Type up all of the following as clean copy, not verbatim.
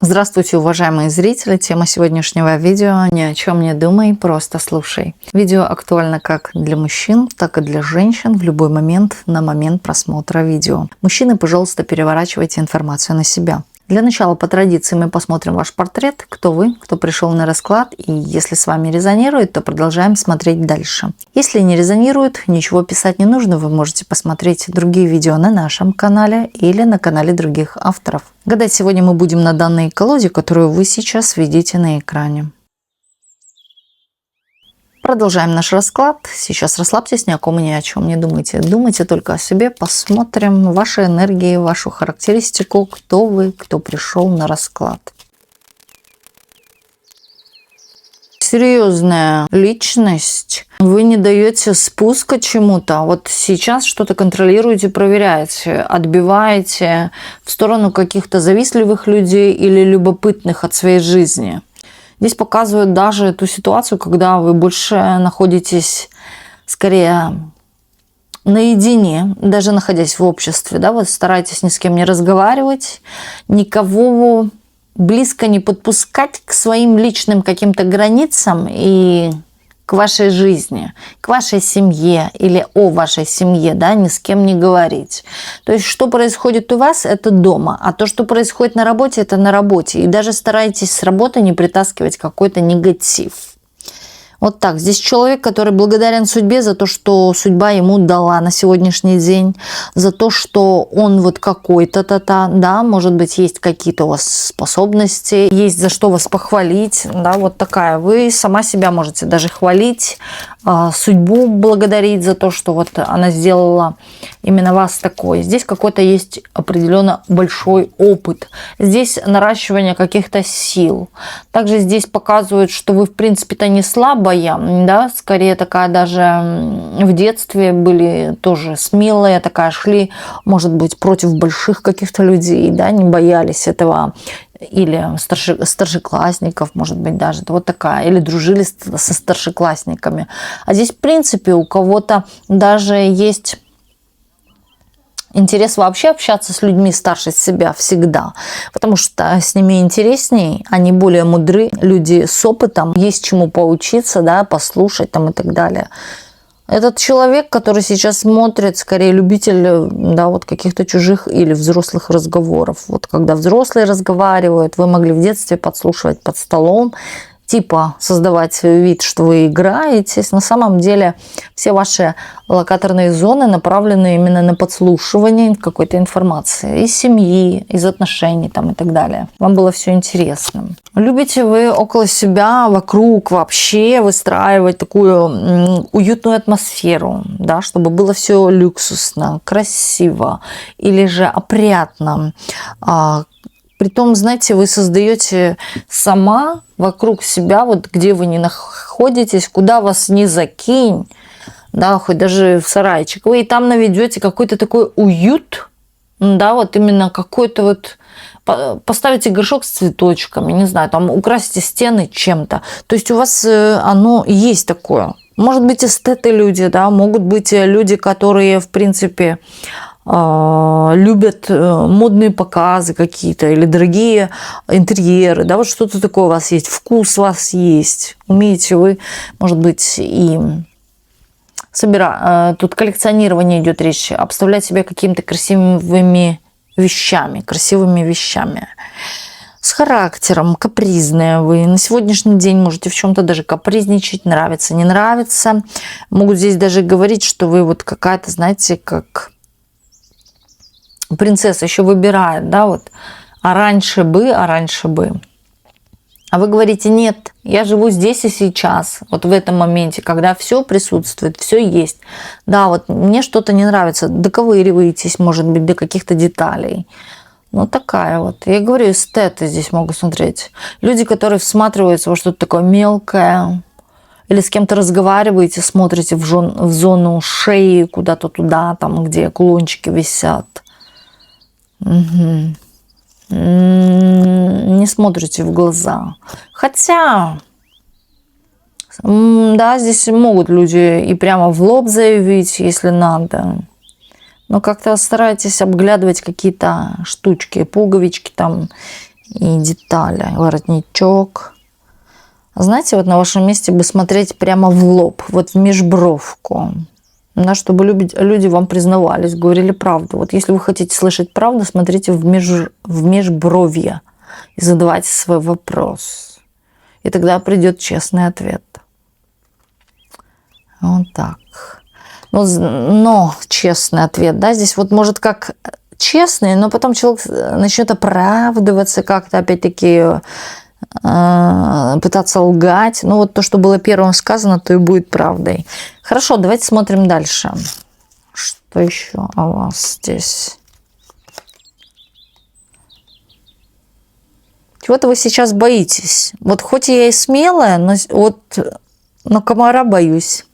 Здравствуйте, уважаемые зрители! Тема сегодняшнего видео «Ни о чем не думай, просто слушай». Видео актуально как для мужчин, так и для женщин в любой момент на момент просмотра видео. Мужчины, пожалуйста, переворачивайте информацию на себя. Для начала, по традиции, мы посмотрим ваш портрет, кто вы, кто пришел на расклад, и если с вами резонирует, то продолжаем смотреть дальше. Если не резонирует, ничего писать не нужно, вы можете посмотреть другие видео на нашем канале или на канале других авторов. Гадать сегодня мы будем на данной колоде, которую вы сейчас видите на экране. Продолжаем наш расклад. Сейчас расслабьтесь, ни о ком и ни о чем не думайте. Думайте только о себе. Посмотрим ваши энергии, вашу характеристику, кто вы, кто пришел на расклад. Серьезная личность. Вы не даете спуска чему-то. Вот сейчас что-то контролируете, проверяете, отбиваете в сторону каких-то завистливых людей или любопытных от своей жизни. Здесь показывают даже эту ситуацию, когда вы больше находитесь скорее наедине, даже находясь в обществе. Да? Вот стараетесь ни с кем не разговаривать, никого близко не подпускать к своим личным каким-то границам и к вашей жизни, к вашей семье или о вашей семье, да, ни с кем не говорить. То есть, что происходит у вас, это дома, а то, что происходит на работе, это на работе. И даже старайтесь с работы не притаскивать какой-то негатив. Вот так. Здесь человек, который благодарен судьбе за то, что судьба ему дала на сегодняшний день, за то, что он вот какой-то, да, может быть, есть какие-то у вас способности, есть за что вас похвалить, да, вот такая. Вы сама себя можете даже хвалить, судьбу благодарить за то, что вот она сделала именно вас такой. Здесь какой-то есть определенно большой опыт. Здесь наращивание каких-то сил. Также здесь показывают, что вы, в принципе-то, не слабая, да, скорее такая даже в детстве были тоже смелые, такая шли, может быть, против больших каких-то людей, да, не боялись этого. Или старшеклассников, может быть, даже. Вот такая. Или дружили со старшеклассниками. А здесь, в принципе, у кого-то даже есть интерес вообще общаться с людьми старше себя всегда. Потому что с ними интересней, они более мудры, люди с опытом, есть чему поучиться, да, послушать там и так далее. Этот человек, который сейчас смотрит, скорее любитель, да, вот каких-то чужих или взрослых разговоров. Вот когда взрослые разговаривают, вы могли в детстве подслушивать под столом, типа создавать вид, что вы играетесь. На самом деле все ваши локаторные зоны направлены именно на подслушивание какой-то информации из семьи, из отношений там и так далее. Вам было все интересно. Любите вы около себя, вокруг вообще выстраивать такую уютную атмосферу, да, чтобы было все люксусно, красиво или же опрятно. Притом, знаете, вы создаете сама вокруг себя, вот где вы ни находитесь, куда вас ни закинь, да, хоть даже в сарайчик, вы и там наведете какой-то такой уют, да, вот именно какой-то вот, поставите горшок с цветочками, не знаю, там украсите стены чем-то. То есть у вас оно есть такое. Может быть, эстеты люди, да, могут быть люди, которые, в принципе, любят модные показы какие-то или дорогие интерьеры, да, вот что-то такое у вас есть, вкус у вас есть, умеете вы, может быть, и тут коллекционирование идет речь, обставлять себя какими-то красивыми вещами, с характером, капризные вы. На сегодняшний день можете в чем-то даже капризничать, нравится, не нравится. Могут здесь даже говорить, что вы вот какая-то, знаете, как принцесса еще выбирает, да, вот, а раньше бы. А вы говорите, нет, я живу здесь и сейчас, вот в этом моменте, когда все присутствует, все есть. Да, вот мне что-то не нравится, доковыриваетесь, может быть, до каких-то деталей. Ну, такая вот. Я говорю, эстеты здесь могу смотреть. Люди, которые всматриваются во что-то такое мелкое, или с кем-то разговариваете, смотрите в зону шеи, куда-то туда, там, где кулончики висят. Угу. Не смотрите в глаза. Хотя, да, здесь могут люди и прямо в лоб заявить, если надо. Но как-то старайтесь обглядывать какие-то штучки, пуговички там и детали. Воротничок. Знаете, вот на вашем месте бы смотреть прямо в лоб, вот в межбровку. Да, чтобы люди вам признавались, говорили правду. Вот если вы хотите слышать правду, смотрите в межбровье и задавайте свой вопрос. И тогда придет честный ответ. Вот так. Но честный ответ, да, здесь вот может как честный, но потом человек начнет оправдываться как-то, опять-таки, пытаться лгать. Ну вот то, что было первым сказано, то и будет правдой. Хорошо, давайте смотрим дальше. Что еще о вас здесь? Чего-то вы сейчас боитесь. Вот хоть я и смелая, но комара боюсь.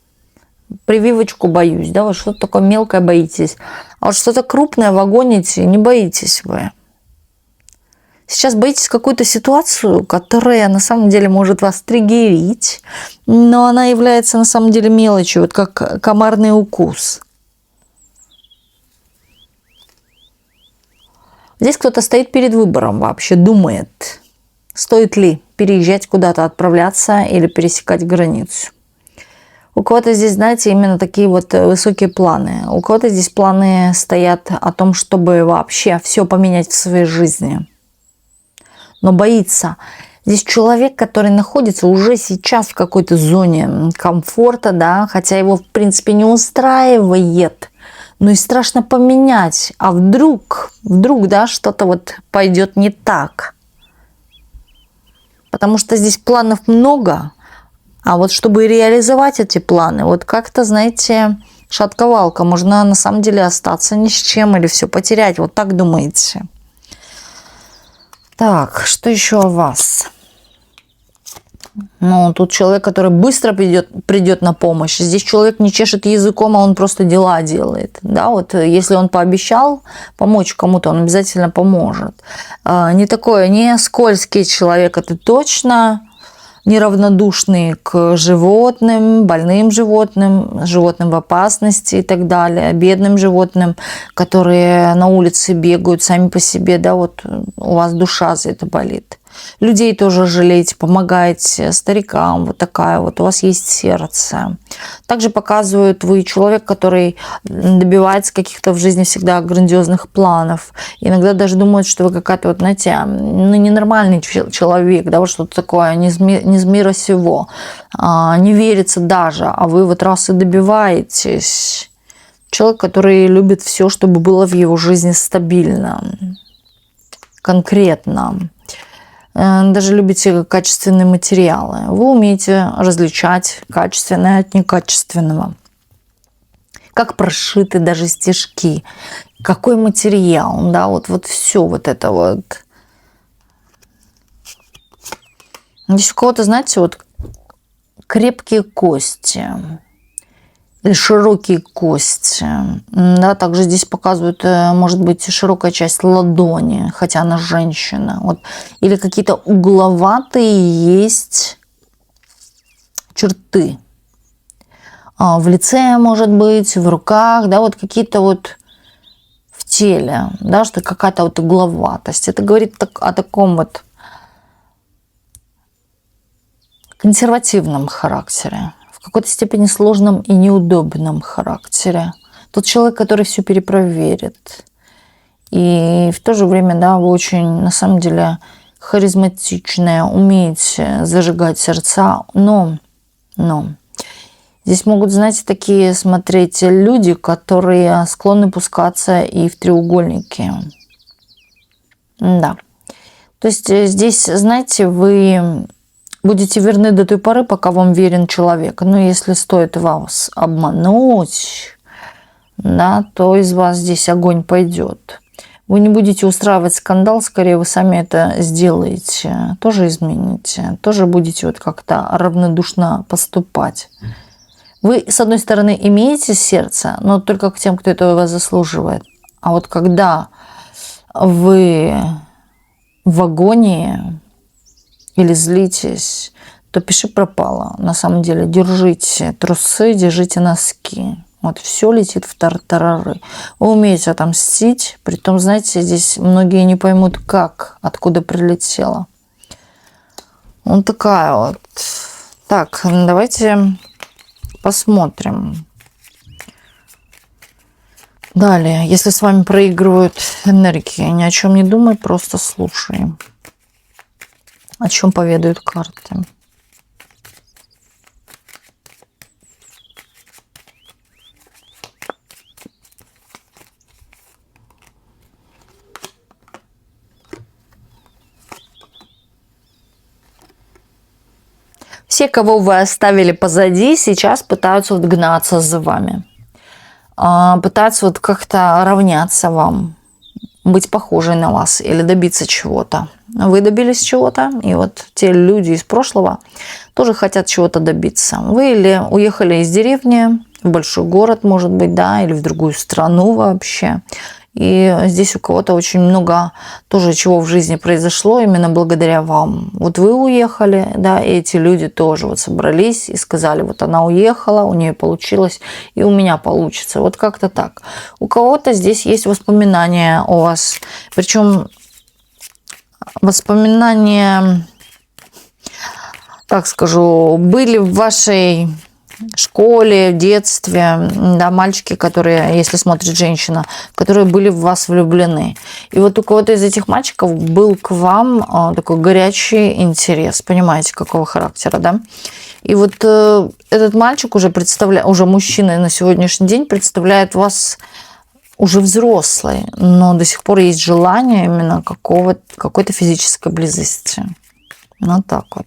Прививочку боюсь, да, вот что-то такое мелкое боитесь. А вот что-то крупное вагоните, не боитесь вы. Сейчас боитесь какую-то ситуацию, которая на самом деле может вас триггерить, но она является на самом деле мелочью, вот как комарный укус. Здесь кто-то стоит перед выбором вообще, думает, стоит ли переезжать куда-то, отправляться или пересекать границу. У кого-то здесь, знаете, именно такие вот высокие планы. У кого-то здесь планы стоят о том, чтобы вообще все поменять в своей жизни. Но боится. Здесь человек, который находится уже сейчас в какой-то зоне комфорта, да, хотя его, в принципе, не устраивает, но и страшно поменять. А вдруг, да, что-то вот пойдет не так. Потому что здесь планов много, а вот чтобы реализовать эти планы, вот как-то, знаете, шатковалка, можно на самом деле остаться ни с чем или все потерять. Вот так думаете. Так, что еще о вас? Ну, тут человек, который быстро придет на помощь. Здесь человек не чешет языком, а он просто дела делает. Да, вот если он пообещал помочь кому-то, он обязательно поможет. Не скользкий человек, это точно. Неравнодушный к животным, больным животным, животным в опасности и так далее, бедным животным, которые на улице бегают сами по себе, да, вот у вас душа за это болит. Людей тоже жалеете, помогаете старикам, вот такая вот, у вас есть сердце. Также показывают, вы человек, который добивается каких-то в жизни всегда грандиозных планов. Иногда даже думают, что вы какая-то, вот, знаете, ненормальный человек, да, вот что-то такое, не из мира сего. Не верится даже, а вы вот раз и добиваетесь. Человек, который любит все, чтобы было в его жизни стабильно, конкретно. Даже любите качественные материалы. Вы умеете различать качественное от некачественного. Как прошиты даже стежки. Какой материал, да, вот все вот это вот. Здесь у кого-то, знаете, вот крепкие кости. Или широкие кости. Да, также здесь показывают, может быть, широкая часть ладони, хотя она женщина. Вот. Или какие-то угловатые есть черты. В лице, может быть, в руках, да, вот какие-то вот в теле, да, что какая-то вот угловатость. Это говорит о таком вот консервативном характере. В какой-то степени сложном и неудобном характере. Тот человек, который все перепроверит. И в то же время, да, вы очень, на самом деле, харизматичная, умеете зажигать сердца, но здесь могут, знаете, такие смотреть люди, которые склонны пускаться и в треугольники. Да. То есть здесь, знаете, вы будете верны до той поры, пока вам верен человек. Но если стоит вас обмануть, да, то из вас здесь огонь пойдет. Вы не будете устраивать скандал, скорее вы сами это сделаете, тоже измените, тоже будете вот как-то равнодушно поступать. Вы, с одной стороны, имеете сердце, но только к тем, кто этого заслуживает. А вот когда вы в агонии или злитесь, то пиши пропало. На самом деле, держите трусы, держите носки. Вот все летит в тартарары. Вы умеете отомстить, притом, знаете, здесь многие не поймут, как, откуда прилетело. Вот такая вот. Так, давайте посмотрим. Далее, если с вами проигрывают энергии, ни о чем не думай, просто слушай. О чем поведают карты. Все, кого вы оставили позади, сейчас пытаются вот гнаться за вами. Пытаются вот как-то равняться вам, быть похожей на вас или добиться чего-то. Вы добились чего-то, и вот те люди из прошлого тоже хотят чего-то добиться. Вы или уехали из деревни в большой город, может быть, да, или в другую страну вообще. И здесь у кого-то очень много тоже чего в жизни произошло именно благодаря вам. Вот вы уехали, да, и эти люди тоже вот собрались и сказали, вот она уехала, у нее получилось, и у меня получится. Вот как-то так. У кого-то здесь есть воспоминания о вас, причем воспоминания, так скажу, были в вашей школе, в детстве, да, мальчики, которые, если смотрит женщина, которые были в вас влюблены. И вот у кого-то из этих мальчиков был к вам такой горячий интерес, понимаете, какого характера, да? И вот этот мальчик уже уже мужчина на сегодняшний день представляет вас уже взрослый, но до сих пор есть желание именно какой-то физической близости. Вот так вот.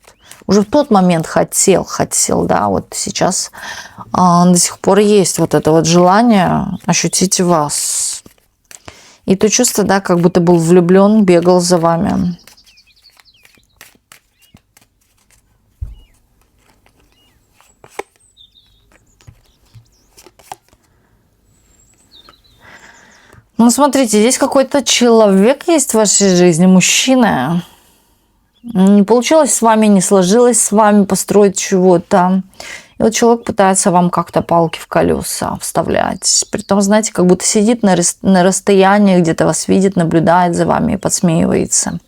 Уже в тот момент хотел, да, вот сейчас до сих пор есть вот это вот желание ощутить вас. И то чувство, да, как будто был влюблен, бегал за вами. Ну, смотрите, здесь какой-то человек есть в вашей жизни, мужчина. Не получилось с вами, не сложилось с вами построить чего-то. И вот человек пытается вам как-то палки в колеса вставлять. Притом, знаете, как будто сидит на расстоянии, где-то вас видит, наблюдает за вами и подсмеивается.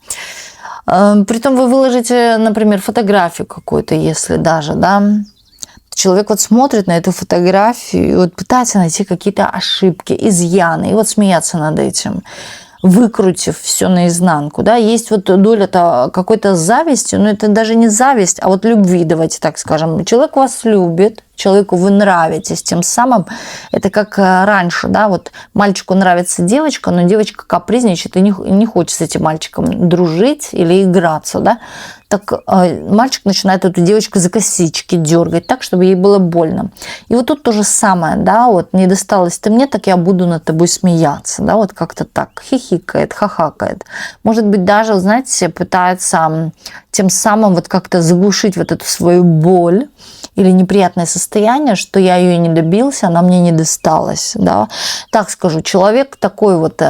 Притом вы выложите, например, фотографию какую-то, если даже, да. Человек вот смотрит на эту фотографию и вот пытается найти какие-то ошибки, изъяны, и вот смеяться над этим, выкрутив все наизнанку, да, есть вот доля-то какой-то зависти, но это даже не зависть, а вот любви, давайте так скажем. Человек вас любит, человеку вы нравитесь, тем самым это как раньше, да, вот мальчику нравится девочка, но девочка капризничает и не хочет с этим мальчиком дружить или играться, да, так мальчик начинает эту девочку за косички дергать так, чтобы ей было больно. И вот тут то же самое, да, вот не досталось ты мне, так я буду над тобой смеяться, да, вот как-то так, хихикает, хахакает. Может быть, даже, знаете, пытается тем самым вот как-то заглушить вот эту свою боль или неприятное состояние, что я ее не добился, она мне не досталась, да. Так скажу, человек такой вот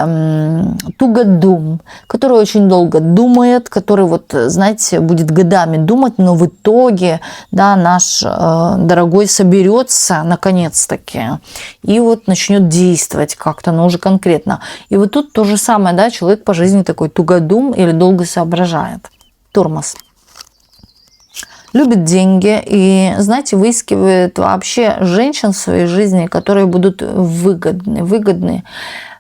тугодум, который очень долго думает, который вот, знаете, будет годами думать, но в итоге, да, наш дорогой соберется наконец-таки и вот начнет действовать как-то, но уже конкретно. И вот тут то же самое, да, человек по жизни такой тугодум или долго соображает. Тормоз. Любит деньги и, знаете, выискивает вообще женщин в своей жизни, которые будут выгодны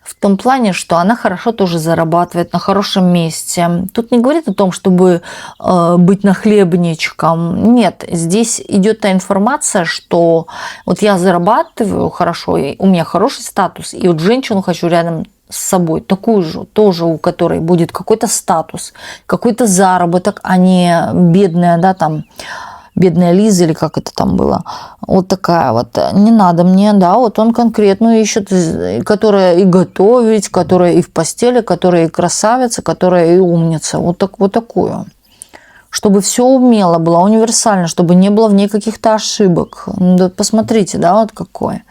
в том плане, что она хорошо тоже зарабатывает на хорошем месте. Тут не говорит о том, чтобы быть нахлебничком. Нет, здесь идет та информация, что вот я зарабатываю хорошо, и у меня хороший статус, и вот женщину хочу рядом с собой, такую же, тоже у которой будет какой-то статус, какой-то заработок, а не бедная, да, там, бедная Лиза или как это там было. Вот такая вот. Не надо мне, да, вот он конкретную ищет, которая и готовить, которая и в постели, которая и красавица, которая и умница. Вот такую. Чтобы все умело, была универсальна, чтобы не было в ней каких-то ошибок. Да, посмотрите, да, вот какой.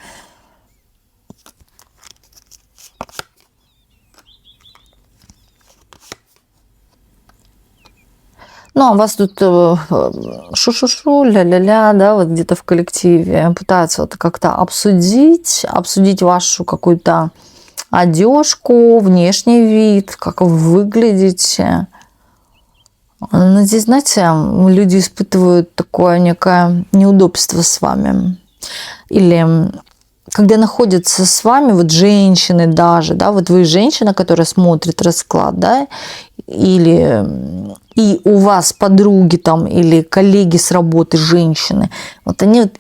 Ну, а вас тут шу-шу-шу, ля-ля-ля, да, вот где-то в коллективе пытаются вот как-то обсудить вашу какую-то одежку, внешний вид, как вы выглядите. Но здесь, знаете, люди испытывают такое некое неудобство с вами. Или когда находятся с вами вот женщины даже, да, вот вы женщина, которая смотрит расклад, да, или и у вас подруги там или коллеги с работы женщины, вот они вот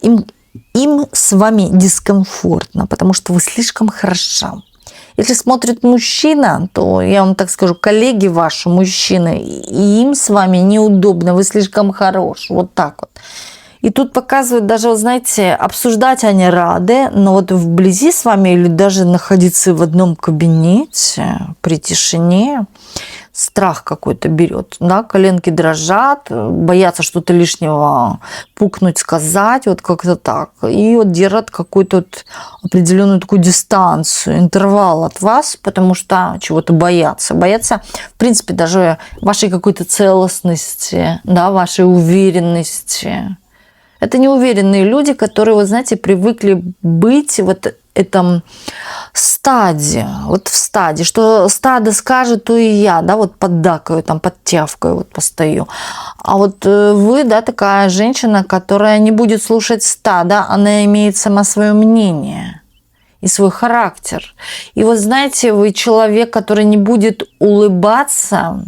им с вами дискомфортно, потому что вы слишком хороша. Если смотрит мужчина, то я вам так скажу, коллеги ваши мужчины, и им с вами неудобно, вы слишком хорош, вот так вот. И тут показывают даже, вот знаете, обсуждать они рады, но вот вблизи с вами или даже находиться в одном кабинете при тишине, страх какой-то берет, да, коленки дрожат, боятся что-то лишнего пукнуть, сказать, вот как-то так. И вот держат какую-то вот определенную такую дистанцию, интервал от вас, потому что чего-то боятся. Боятся, в принципе, даже вашей какой-то целостности, да, вашей уверенности. Это неуверенные люди, которые, вы знаете, привыкли быть вот этом стаде, вот в стаде, что стадо скажет, то и я, да, вот поддакаю, там, подтявкаю, вот постою. А вот вы, да, такая женщина, которая не будет слушать стада, она имеет сама свое мнение и свой характер. И вот знаете, вы человек, который не будет улыбаться,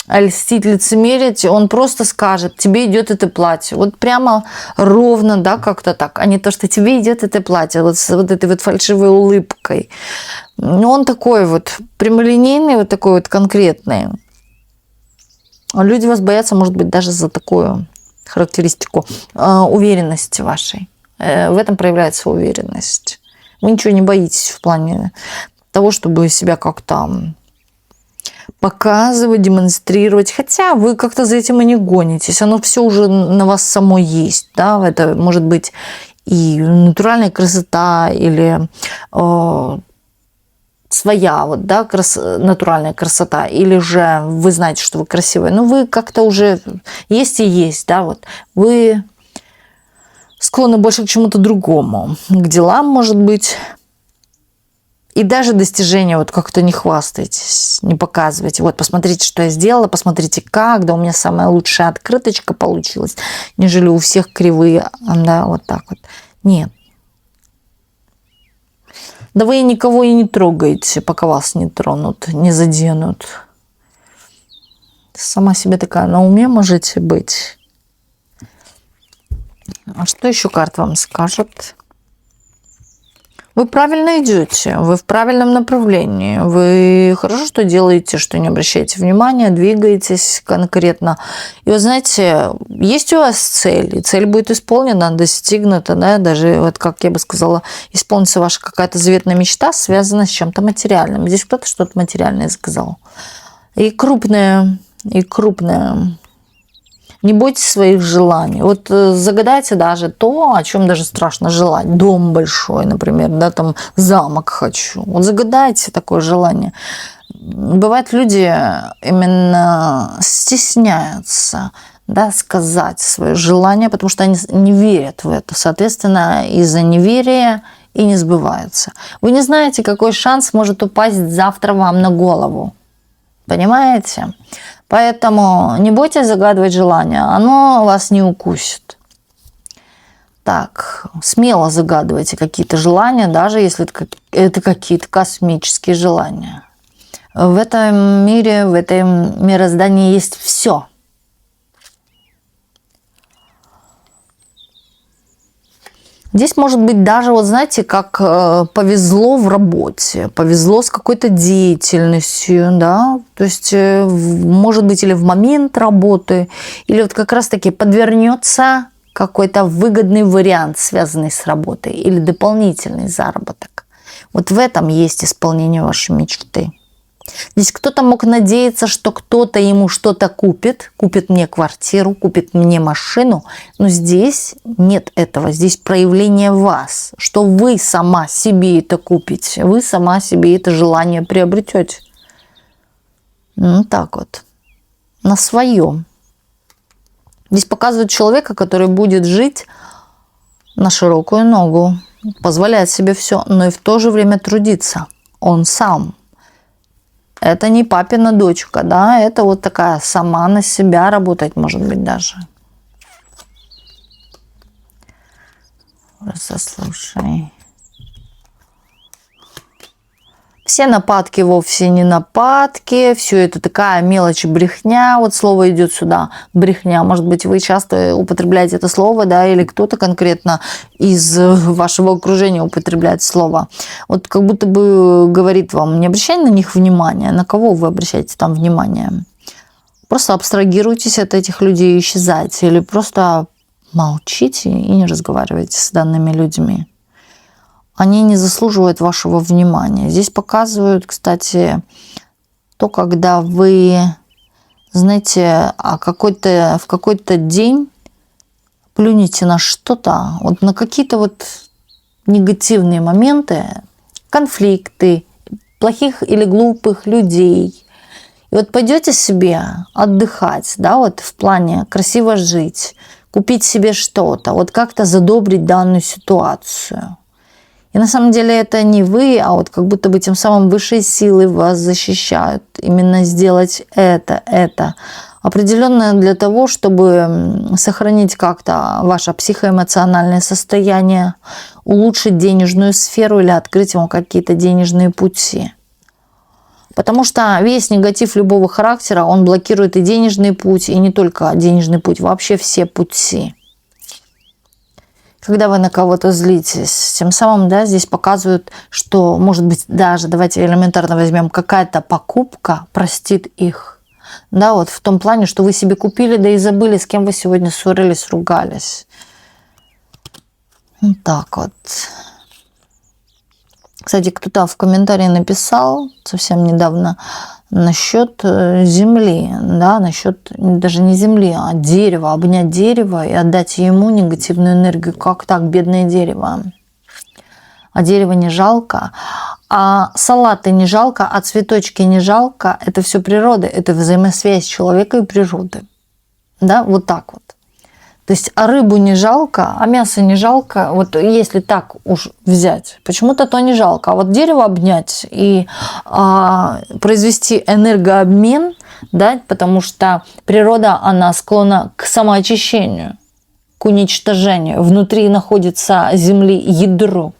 льстить, лицемерить, он просто скажет, тебе идет это платье. Вот прямо ровно, да, как-то так. А не то, что тебе идет это платье, вот с вот этой вот фальшивой улыбкой. Он такой вот прямолинейный, вот такой вот конкретный. Люди вас боятся, может быть, даже за такую характеристику уверенности вашей. В этом проявляется уверенность. Вы ничего не боитесь в плане того, чтобы себя как-то показывать, демонстрировать. Хотя вы как-то за этим и не гонитесь. Оно все уже на вас само есть. Да? Это может быть и натуральная красота, или своя вот, да, натуральная красота, или же вы знаете, что вы красивая. Но вы как-то уже есть и есть. Да? Вот. Вы склонны больше к чему-то другому. К делам, может быть. И даже достижения вот как-то не хвастайтесь, не показывайте. Вот, посмотрите, что я сделала, посмотрите, как, да, у меня самая лучшая открыточка получилась, нежели у всех кривые, да, вот так вот. Нет. Да вы никого и не трогаете, пока вас не тронут, не заденут. Сама себе такая на уме можете быть. А что еще карта вам скажет? Вы правильно идете, вы в правильном направлении, вы хорошо что делаете, что не обращаете внимания, двигаетесь конкретно. И вы знаете, есть у вас цель, и цель будет исполнена, достигнута, да, даже вот как я бы сказала, исполнится ваша какая-то заветная мечта, связанная с чем-то материальным. Здесь кто-то что-то материальное заказал. И крупное, и крупное. Не бойтесь своих желаний. Вот загадайте даже то, о чем даже страшно желать. Дом большой, например, да, там замок хочу. Вот загадайте такое желание. Бывает, люди именно стесняются, да, сказать свое желание, потому что они не верят в это. Соответственно, из-за неверия и не сбывается. Вы не знаете, какой шанс может упасть завтра вам на голову. Понимаете? Поэтому не бойтесь загадывать желание, оно вас не укусит. Так, смело загадывайте какие-то желания, даже если это какие-то космические желания. В этом мире, в этом мироздании есть все. Здесь может быть даже, вот знаете, как повезло в работе, повезло с какой-то деятельностью, да, то есть может быть или в момент работы, или вот как раз-таки подвернется какой-то выгодный вариант, связанный с работой, или дополнительный заработок. Вот в этом есть исполнение вашей мечты. Здесь кто-то мог надеяться, что кто-то ему что-то купит мне квартиру, купит мне машину, но здесь нет этого, здесь проявление вас, что вы сама себе это купите, вы сама себе это желание приобретете. Ну так вот. на своем. Здесь показывают человека, который будет жить на широкую ногу, позволяет себе все, но и в то же время трудиться. Он сам. Это не папина дочка, да, это вот такая сама на себя работать, может быть, даже. Просто слушай. Все нападки вовсе не нападки, все это такая мелочь, брехня, вот слово идет сюда, брехня. Может быть, вы часто употребляете это слово, да, или кто-то конкретно из вашего окружения употребляет слово. Вот как будто бы говорит вам, не обращай на них внимания, на кого вы обращаете там внимание. Просто абстрагируйтесь от этих людей, исчезайте, или просто молчите и не разговаривайте с данными людьми. Они не заслуживают вашего внимания. Здесь показывают, кстати, то, когда вы, знаете, в какой-то день плюнете на что-то, вот на какие-то вот негативные моменты, конфликты, плохих или глупых людей. И вот пойдете себе отдыхать, да, вот в плане красиво жить, купить себе что-то, вот как-то задобрить данную ситуацию. И на самом деле это не вы, а вот как будто бы тем самым высшие силы вас защищают. Именно сделать это определенно для того, чтобы сохранить как-то ваше психоэмоциональное состояние, улучшить денежную сферу или открыть вам какие-то денежные пути. Потому что весь негатив любого характера, он блокирует и денежный путь, и не только денежный путь, вообще все пути. Когда вы на кого-то злитесь, тем самым, да, здесь показывают, что, может быть, даже, давайте элементарно возьмем, какая-то покупка простит их. Да, вот в том плане, что вы себе купили, да и забыли, с кем вы сегодня ссорились, ругались. Вот так вот. Кстати, кто-то в комментарии написал совсем недавно насчет земли, да, насчет даже не земли, а дерева, обнять дерево и отдать ему негативную энергию. Как так, бедное дерево? А дерево не жалко, а салаты не жалко, а цветочки не жалко. Это все природа, это взаимосвязь человека и природы. Да, вот так вот. То есть, а рыбу не жалко, а мясо не жалко, вот если так уж взять, почему-то то не жалко. А вот дерево обнять и произвести энергообмен, да, потому что природа, она склонна к самоочищению, к уничтожению. Внутри находится Земли ядро,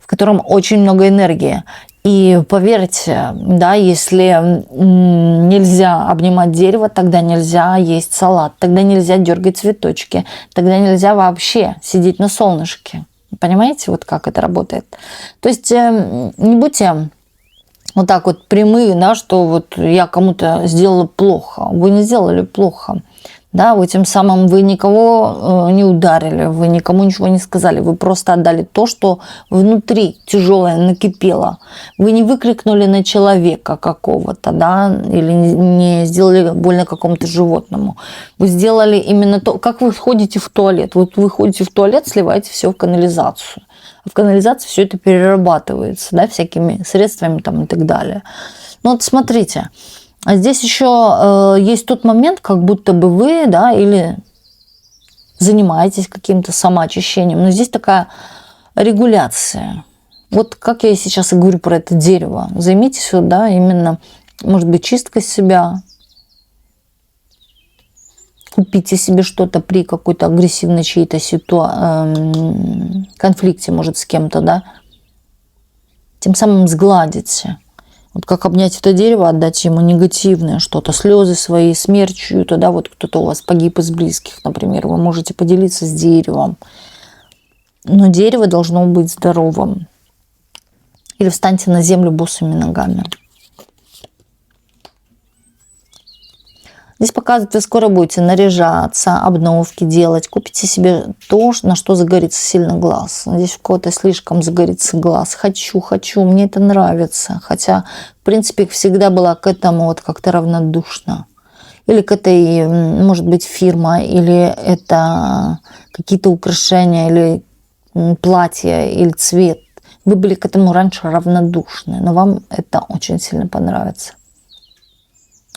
в котором очень много энергии. И поверьте, да, если нельзя обнимать дерево, тогда нельзя есть салат, тогда нельзя дергать цветочки, тогда нельзя вообще сидеть на солнышке. Понимаете, вот как это работает? То есть не будьте вот так вот прямые, да, что вот я кому-то сделала плохо. Вы не сделали плохо. Да, вы тем самым вы никого не ударили, вы никому ничего не сказали, вы просто отдали то, что внутри тяжелое накипело. Вы не выкрикнули на человека какого-то, да, или не сделали больно какому-то животному. Вы сделали именно то, как вы ходите в туалет. Вот вы ходите в туалет, сливаете все в канализацию. А в канализации все это перерабатывается, да, всякими средствами там и так далее. Ну вот смотрите. А здесь еще есть тот момент, как будто бы вы, да, или занимаетесь каким-то самоочищением, но здесь такая регуляция. Вот как я сейчас и говорю про это дерево. Займитесь, да, именно, может быть, чисткой себя. Купите себе что-то при какой-то агрессивной чьей-то конфликте, может, с кем-то, да. Тем самым сгладите. Вот как обнять это дерево, отдать ему негативное что-то, слезы свои, смерть чью-то, да, вот кто-то у вас погиб из близких, например, вы можете поделиться с деревом. Но дерево должно быть здоровым. Или встаньте на землю босыми ногами. Здесь показывают, вы скоро будете наряжаться, обновки делать, купите себе то, на что загорится сильно глаз. Здесь у кого-то слишком загорится глаз. Хочу, мне это нравится. Хотя, в принципе, всегда была к этому вот как-то равнодушна. Или к этой, может быть, фирма, или это какие-то украшения, или платье, или цвет. Вы были к этому раньше равнодушны, но вам это очень сильно понравится.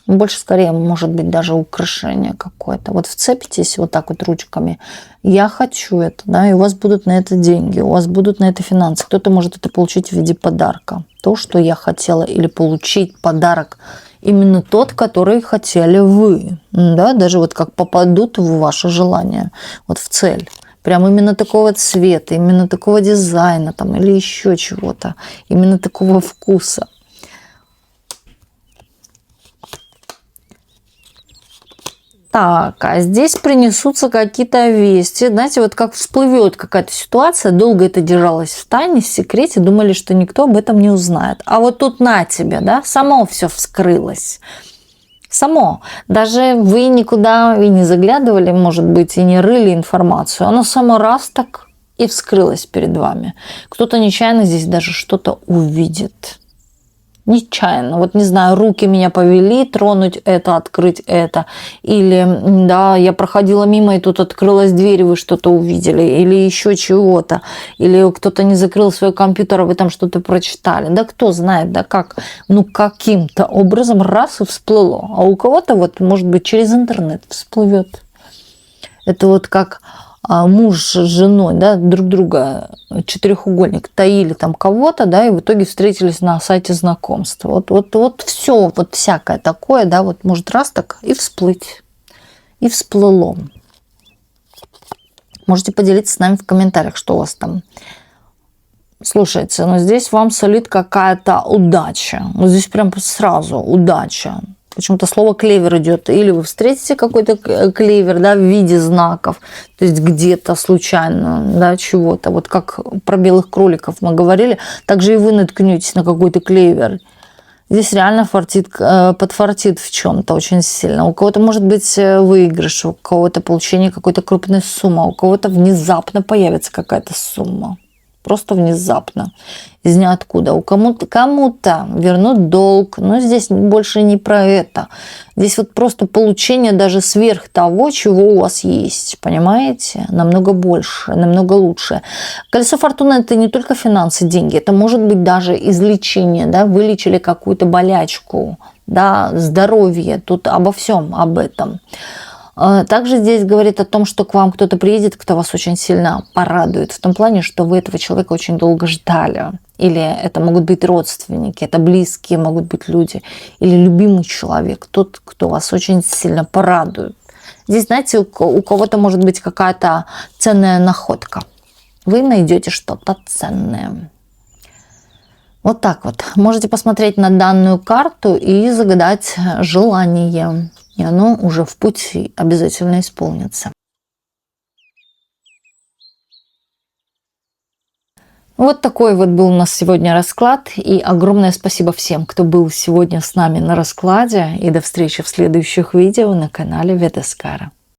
Больше, скорее, может быть, даже украшение какое-то. Вот вцепитесь вот так вот ручками. Я хочу это, да, и у вас будут на это деньги, у вас будут на это финансы. Кто-то может это получить в виде подарка. То, что я хотела, или получить подарок именно тот, который хотели вы. Да, даже вот как попадут в ваше желание, вот в цель. Прям именно такого цвета, именно такого дизайна там, или еще чего-то. Именно такого вкуса. Так, а здесь принесутся какие-то вести. Знаете, вот как всплывет какая-то ситуация, долго это держалось в тайне, в секрете, думали, что никто об этом не узнает. А вот тут на тебе, да, само все вскрылось. Само. Даже вы никуда и не заглядывали, может быть, и не рыли информацию. Оно само раз так и вскрылось перед вами. Кто-то нечаянно здесь даже что-то увидит. Нечаянно. Вот не знаю, руки меня повели тронуть это, открыть это. Или, да, я проходила мимо, и тут открылась дверь, и вы что-то увидели. Или еще чего-то. Или кто-то не закрыл свой компьютер, а вы там что-то прочитали. Да кто знает, да как. Ну, каким-то образом раз и всплыло. А у кого-то вот, может быть, через интернет всплывет. Это вот как муж с женой, да, друг друга, четырехугольник, таили там кого-то, да, и в итоге встретились на сайте знакомств. Вот все, вот всякое такое, да, вот может раз так и всплыть, и всплыло. Можете поделиться с нами в комментариях, что у вас там. Слушайте, но здесь вам сулит какая-то удача. Вот здесь прям сразу удача. Почему-то слово клевер идет. Или вы встретите какой-то клевер, да, в виде знаков, то есть где-то случайно, да, чего-то. Вот как про белых кроликов мы говорили, также и вы наткнетесь на какой-то клевер. Здесь реально подфартит в чем-то очень сильно. У кого-то может быть выигрыш, у кого-то получение какой-то крупной суммы, у кого-то внезапно появится какая-то сумма. Просто внезапно, из ниоткуда. У кому-то вернут долг, но здесь больше не про это. Здесь вот просто получение даже сверх того, чего у вас есть, понимаете? Намного больше, намного лучше. Колесо фортуны – это не только финансы, деньги, это может быть даже излечение, да, вылечили какую-то болячку, да, здоровье, тут обо всем об этом. Также здесь говорит о том, что к вам кто-то приедет, кто вас очень сильно порадует. В том плане, что вы этого человека очень долго ждали. Или это могут быть родственники, это близкие могут быть люди. Или любимый человек, тот, кто вас очень сильно порадует. Здесь, знаете, у кого-то может быть какая-то ценная находка. Вы найдете что-то ценное. Вот так вот. Можете посмотреть на данную карту и загадать желание. И оно уже в пути обязательно исполнится. Вот такой вот был у нас сегодня расклад. И огромное спасибо всем, кто был сегодня с нами на раскладе. И до встречи в следующих видео на канале Ведаскара.